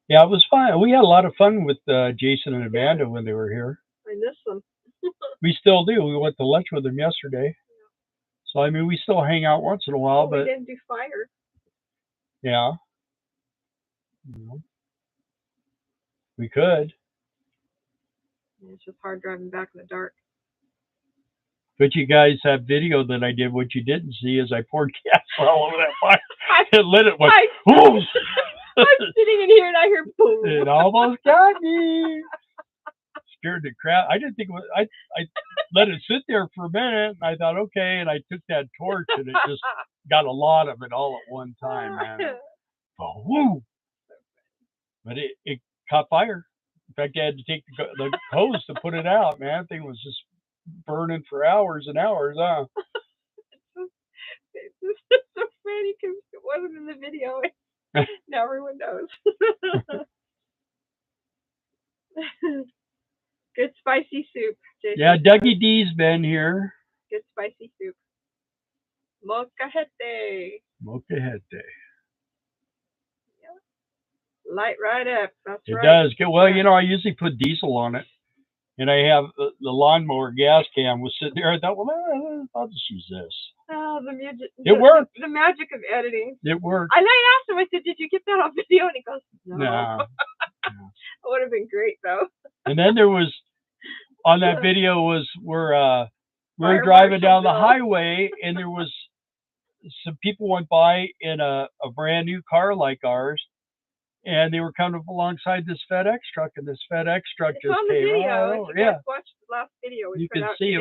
yeah, it was fun. We had a lot of fun with Jason and Amanda when they were here. I miss them. We still do. We went to lunch with them yesterday. So, I mean, we still hang out once in a while, but. We didn't do fire. Yeah. We could. It's just hard driving back in the dark. But you guys have video that I did. What you didn't see is I poured gas all over that fire. It lit it. Went, boom! I'm sitting in here and I hear boom. It almost got me. Scared the crap. I didn't think it was. I let it sit there for a minute, and I thought, okay. And I took that torch, and it just got a lot of it all at one time, man. Oh, woo! But it caught fire. In fact, I had to take the hose to put it out, man. That thing was just burning for hours and hours, huh? It's so funny because it wasn't in the video. Now everyone knows. Good spicy soup, Jason. Yeah, Dougie D's been here. Good spicy soup. Molcajete. Molcajete. Light right up. That's right. It does. Well, I usually put diesel on it. And I have the lawnmower gas can was sitting there. I thought, well, I'll just use this. Oh, the magic. It worked. The magic of editing. It worked. And I asked him, I said, did you get that on video? And he goes, no. Nah. It would have been great, though. And then there was, on that video we're driving down the highway, and there was some people went by in a brand new car like ours. And they were coming up alongside this FedEx truck, and this FedEx truck just came right over. Yeah, watched the last video. You can see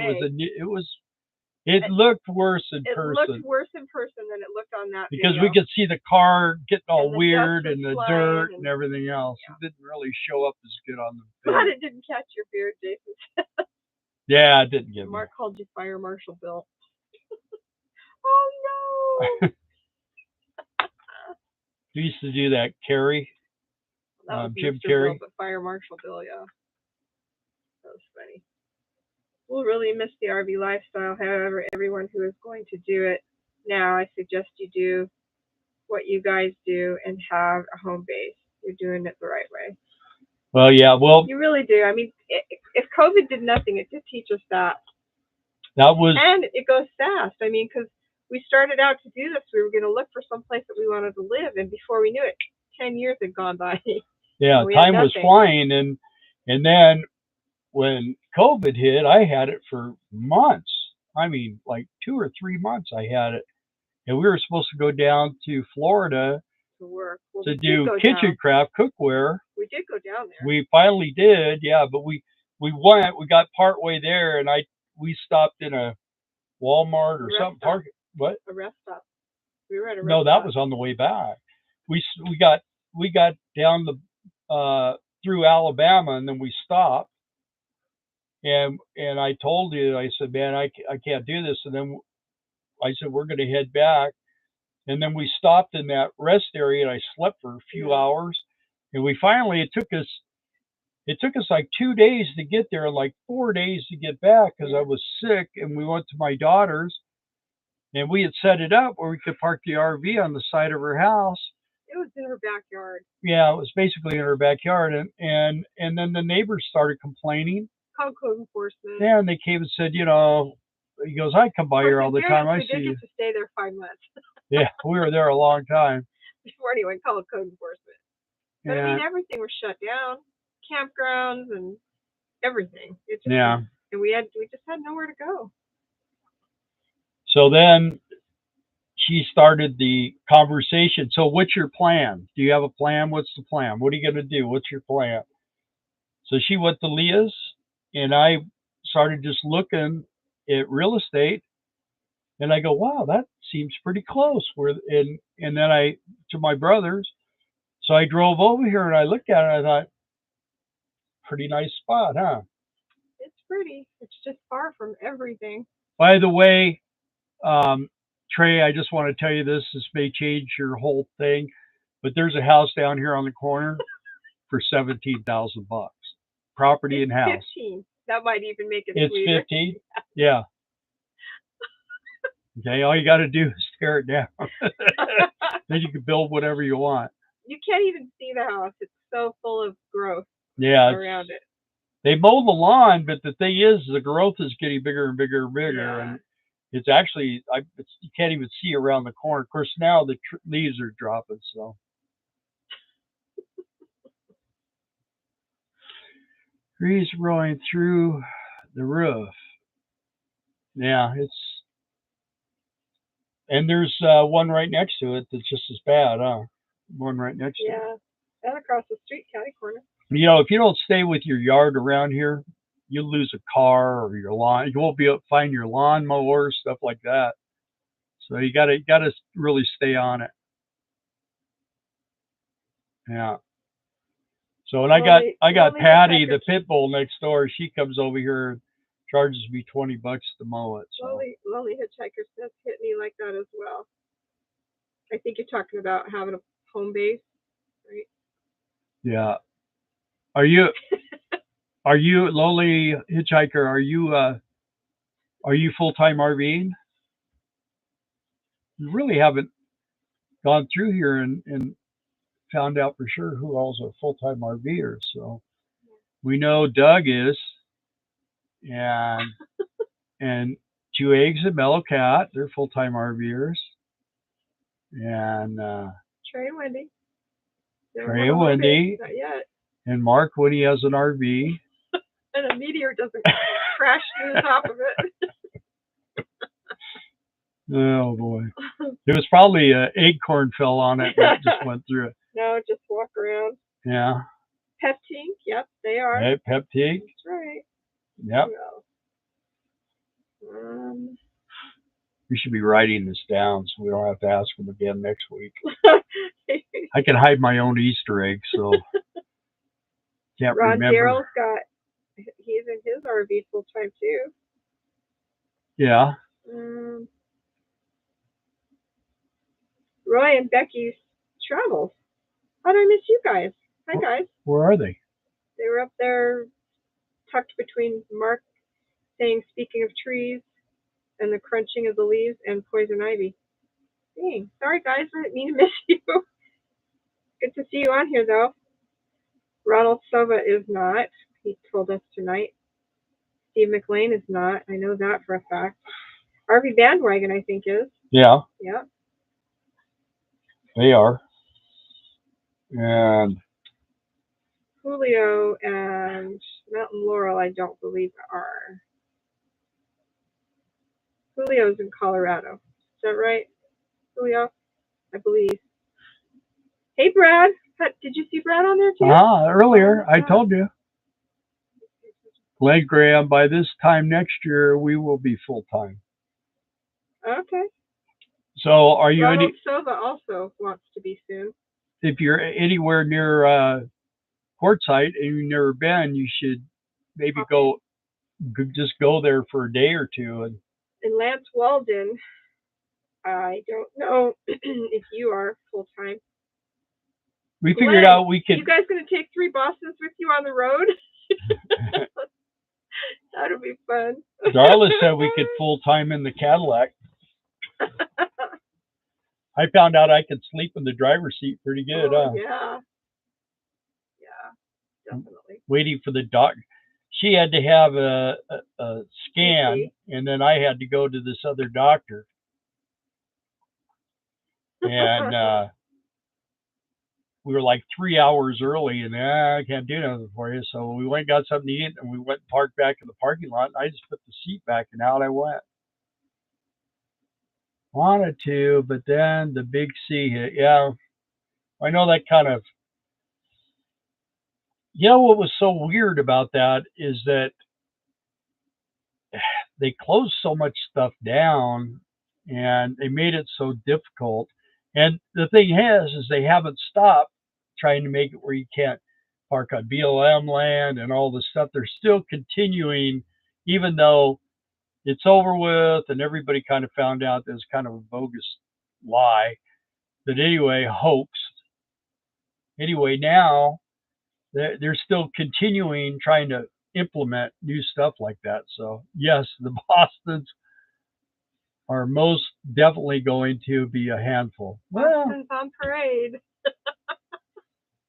it looked worse in person. It looked worse in person than it looked on that because video. we could see the car getting all weird and the dirt and everything else. Yeah. It didn't really show up as good on the video. But it didn't catch your beard, Jason. Yeah, it didn't get me. Mark called you Fire Marshal Bill. We used to do that, Carrie. That was Jim Mr. Carrey. Bill, but Fire Marshal Bill, yeah. That was funny. We'll really miss the RV lifestyle. However, everyone who is going to do it now, I suggest you do what you guys do and have a home base. You're doing it the right way. Well, yeah, well, you really do. I mean, if COVID did nothing, it did teach us that. That was, and it goes fast. I mean, because we started out to do this, we were going to look for some place that we wanted to live, and before we knew it, 10 years had gone by. Yeah, time was flying, and then when COVID hit, I had it for months. I mean, like 2 or 3 months I had it. And we were supposed to go down to Florida to work. Well, to do kitchen craft cookware. We did go down there. We finally did, yeah, but we went, we got part way there, and we stopped in a Walmart or something. What? A rest stop. We were at a rest No, that stop. was on the way back. We got down through Alabama, and then we stopped. And I told you, I said, man, I can't do this. And then I said, we're going to head back. And then we stopped in that rest area, and I slept for a few hours. And we finally, it took us like 2 days to get there and like 4 days to get back because I was sick. And we went to my daughter's, and we had set it up where we could park the RV on the side of her house. It was in her backyard. Yeah, it was basically in her backyard. And then the neighbors started complaining. Called code enforcement. Yeah, and they came and said, he goes, I come by here all the time. I see you. We did get to stay there 5 months. Yeah, we were there a long time. Before anyone called code enforcement. But I mean, everything was shut down. Campgrounds and everything. And we just had nowhere to go. So then she started the conversation. So what's your plan? Do you have a plan? What's the plan? What are you going to do? What's your plan? So she went to Leah's, and I started just looking at real estate, and I go, wow, that seems pretty close. And then to my brother's. So I drove over here, and I looked at it, and I thought, pretty nice spot, huh? It's pretty. It's just far from everything. By the way, Trey, I just want to tell you this. This may change your whole thing, but there's a house down here on the corner for $17,000. Property and house. 15. That might even make it It's sweeter. 15? Yeah. Okay, all you got to do is tear it down. Then you can build whatever you want. You can't even see the house. It's so full of growth around it. They mow the lawn, but the thing is, the growth is getting bigger and bigger and bigger. And it's actually, you can't even see around the corner. Of course, now the leaves are dropping, so. Trees growing through the roof. Yeah, and there's one right next to it that's just as bad, huh? One right next to it. Yeah, and across the street, catty corner. If you don't stay with your yard around here, you'll lose a car or your lawn. You won't be able to find your lawnmower, stuff like that. So you gotta really stay on it. Yeah. So when I got Patty, the pit bull next door, she comes over here and charges me $20 to mow it. So. Lonely hitchhiker says hit me like that as well. I think you're talking about having a home base, right? Yeah. Are you lonely hitchhiker? Are you full-time RVing? You really haven't gone through here and found out for sure who else are full-time RVers. So we know Doug is, and Two Eggs and Mellow Cat, they're full-time RVers, and Trey and Wendy. Not yet. And Mark when he has an RV. And a meteor doesn't crash through the top of it. Oh boy. There was probably an acorn fell on it and it just went through it. No, just walk around. Yeah. Peptink, yep, they are. Hey, Peptink. That's right. Yep. We should be writing this down so we don't have to ask them again next week. I can hide my own Easter egg, so can't remember. Daryl's he's in his RV full time too. Yeah. Roy and Becky's travels. How did I miss you guys? Hi, guys. Where are they? They were up there tucked between Mark saying, speaking of trees, and the crunching of the leaves and poison ivy. Dang. Sorry, guys. I didn't mean to miss you. Good to see you on here, though. Ronald Sova is not. He told us tonight. Steve McLean is not. I know that for a fact. RV Bandwagon, I think, is. Yeah. Yeah. They are. And Julio and Mountain Laurel, I don't believe are. Julio's in Colorado. Is that right, Julio? I believe. Hey, Brad. Did you see Brad on there, too? Earlier, I told you. Glenn Graham, by this time next year, we will be full-time. Okay. So are you Ronald Sova also wants to be soon. If you're anywhere near Quartzsite and you've never been, you should maybe just go there for a day or two. And Lance Walden, I don't know if you are full-time. We figured out we could. You guys going to take 3 Bostons with you on the road? That'll be fun. Darla said we could full-time in the Cadillac. I found out I could sleep in the driver's seat pretty good. Yeah. Yeah, definitely. Waiting for the doc. She had to have a scan, and then I had to go to this other doctor. And we were like 3 hours early, and I can't do nothing for you. So we went and got something to eat, and we went and parked back in the parking lot. And I just put the seat back, and out I went. Wanted to, but then the big C hit. Yeah, I know that kind of. You know what was so weird about that is that they closed so much stuff down, and they made it so difficult. And the thing is they haven't stopped trying to make it where you can't park on BLM land and all this stuff. They're still continuing, even though it's over with and everybody kind of found out there's kind of a bogus lie. But anyway, hoaxed. Anyway, now they're still continuing trying to implement new stuff like that. So yes, the Bostons are most definitely going to be a handful. Boston's on parade.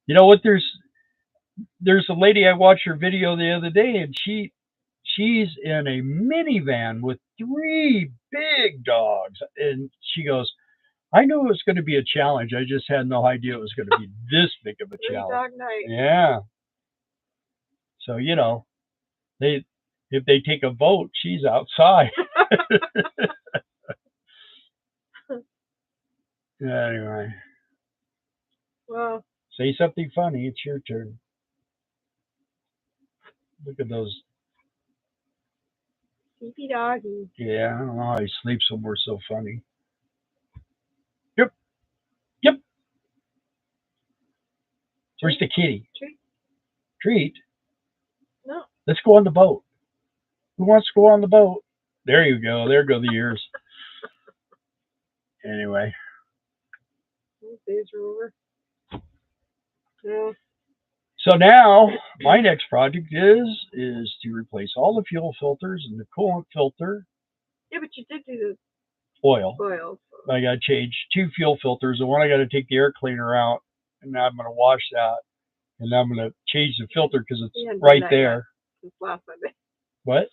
You know what? There's a lady, I watched her video the other day, and she's in a minivan with 3 big dogs, and she goes, I knew it was going to be a challenge. I just had no idea it was going to be this big of a challenge. 3-dog night. Yeah. So, you know, if they take a vote, she's outside. Anyway. Well. Say something funny. It's your turn. Look at those. Sleepy doggy. Yeah, I don't know how he sleeps somewhere so funny. Yep. Where's the kitty? Treat? No. Let's go on the boat. Who wants to go on the boat? There you go. There go the ears. Anyway. Those days are over. Yeah. So now my next project is to replace all the fuel filters and the coolant filter. Yeah, but you did do the oil. So. I got to change 2 fuel filters. The one I got to take the air cleaner out, and now I'm going to wash that, and then I'm going to change the filter because it's right there. Since last Sunday. What?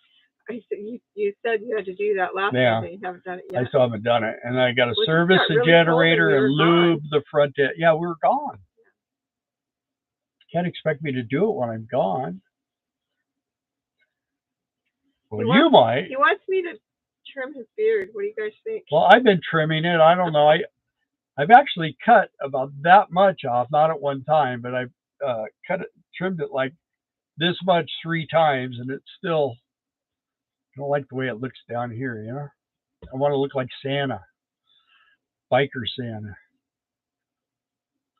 I said you said you had to do that last Sunday. You haven't done it yet. I still haven't done it, and I got to service the generator and lube the front end. Yeah, we were gone. Can't expect me to do it when I'm gone. Well, you might. He wants me to trim his beard. What do you guys think? Well, I've been trimming it. I don't know. I've actually cut about that much off, not at one time, but I've trimmed it like this much 3 times, and it's still. I don't like the way it looks down here. You know, I want to look like Santa, biker Santa.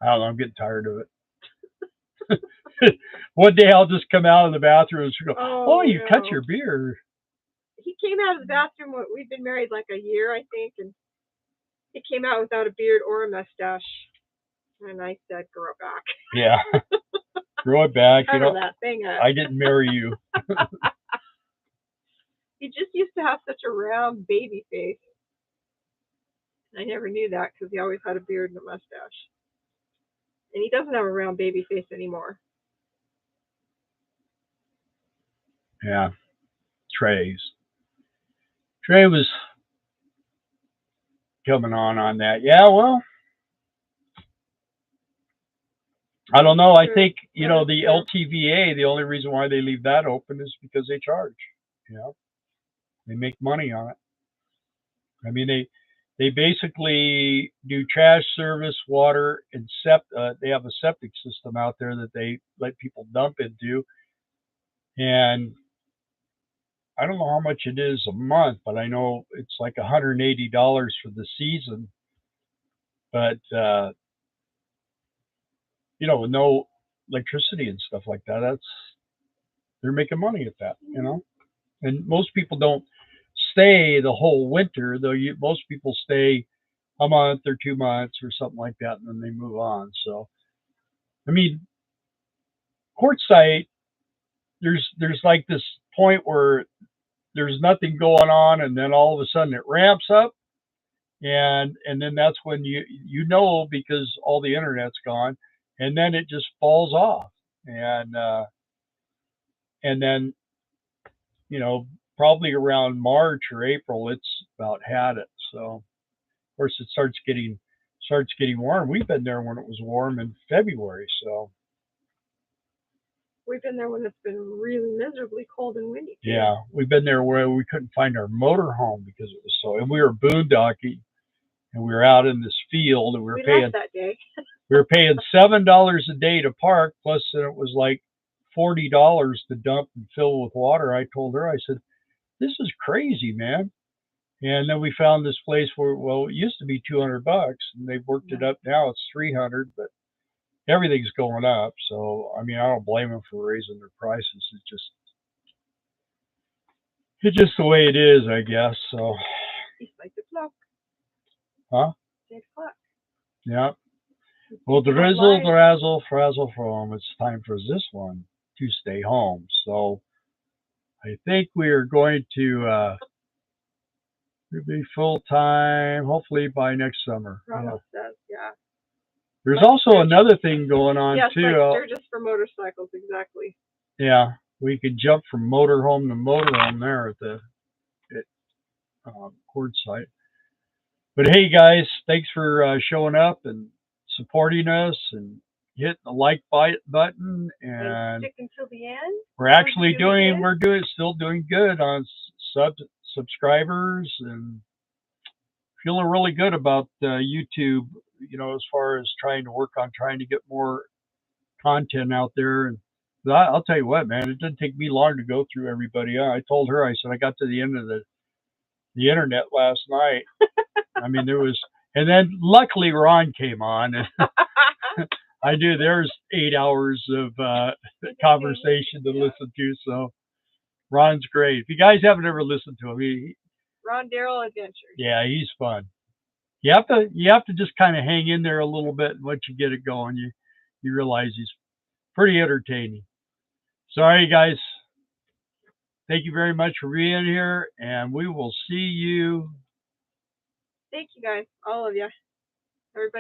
I don't know. I'm getting tired of it. One day I'll just come out of the bathroom and go, "Oh, you cut your beard." He came out of the bathroom. We've been married like a year, I think, and He came out without a beard or a mustache, and I said, "Grow it back." Yeah, grow it back. Cover that thing up. I didn't marry you. He just used to have such a round baby face. I never knew that because he always had a beard and a mustache. And he doesn't have a round baby face anymore. Yeah, Treys. Trey was coming on that. Yeah, well, I don't know. I think, you know, the LTVA, the only reason why they leave that open is because they charge. You know, they make money on it. I mean, they basically do trash service, water, and they have a septic system out there that they let people dump into. And I don't know how much it is a month, but I know it's like $180 for the season. But, you know, with no electricity and stuff like that, they're making money at that, you know. And most people don't stay the whole winter, though. Most people stay a month or 2 months or something like that, and then they move on. So, I mean, Quartzsite, there's like this point where there's nothing going on, and then all of a sudden it ramps up, and then that's when you know, because all the internet's gone, and then it just falls off, and then, you know, probably around March or April, it's about had it. So, of course, it starts getting warm. We've been there when it was warm in February, so. We've been there when it's been really miserably cold and windy. Yeah, we've been there where we couldn't find our motor home because it was so, and we were boondocking, and we were out in this field, and we left that day. We were paying $7 a day to park, plus it was like $40 to dump and fill with water. I told her, I said, "This is crazy, man." And then we found this place where, well, it used to be $200, and they've worked it up. Now it's $300, but everything's going up. So, I mean, I don't blame them for raising their prices. It's just the way it is, I guess. So. It's like the clock. Huh? 8 o'clock. Yeah. Well, drizzle, razzle, frazzle, from. It's time for this one to stay home. So, I think we are going to be full time, hopefully by next summer. Ronald says, yeah. There's also another thing going on too. Yes, like Sturgis for motorcycles, exactly. Yeah, we could jump from motorhome to motorhome there at Quartzsite. But hey, guys, thanks for showing up and supporting us and hitting the like button and sticking till the end. We're still doing good on subscribers, and feeling really good about YouTube, you know, as far as trying to get more content out there. And I'll tell you what, man, it didn't take me long to go through everybody. I told her, I said, I got to the end of the internet last night. I mean, and then luckily Ron came on, and there's 8 hours of conversation to listen to. So Ron's great. If you guys haven't ever listened to him, Ron Darrell Adventures. Yeah, he's fun. You have to just kind of hang in there a little bit, and once you get it going, you realize he's pretty entertaining. So, all right, guys. Thank you very much for being here, and we will see you. Thank you, guys, all of you, everybody.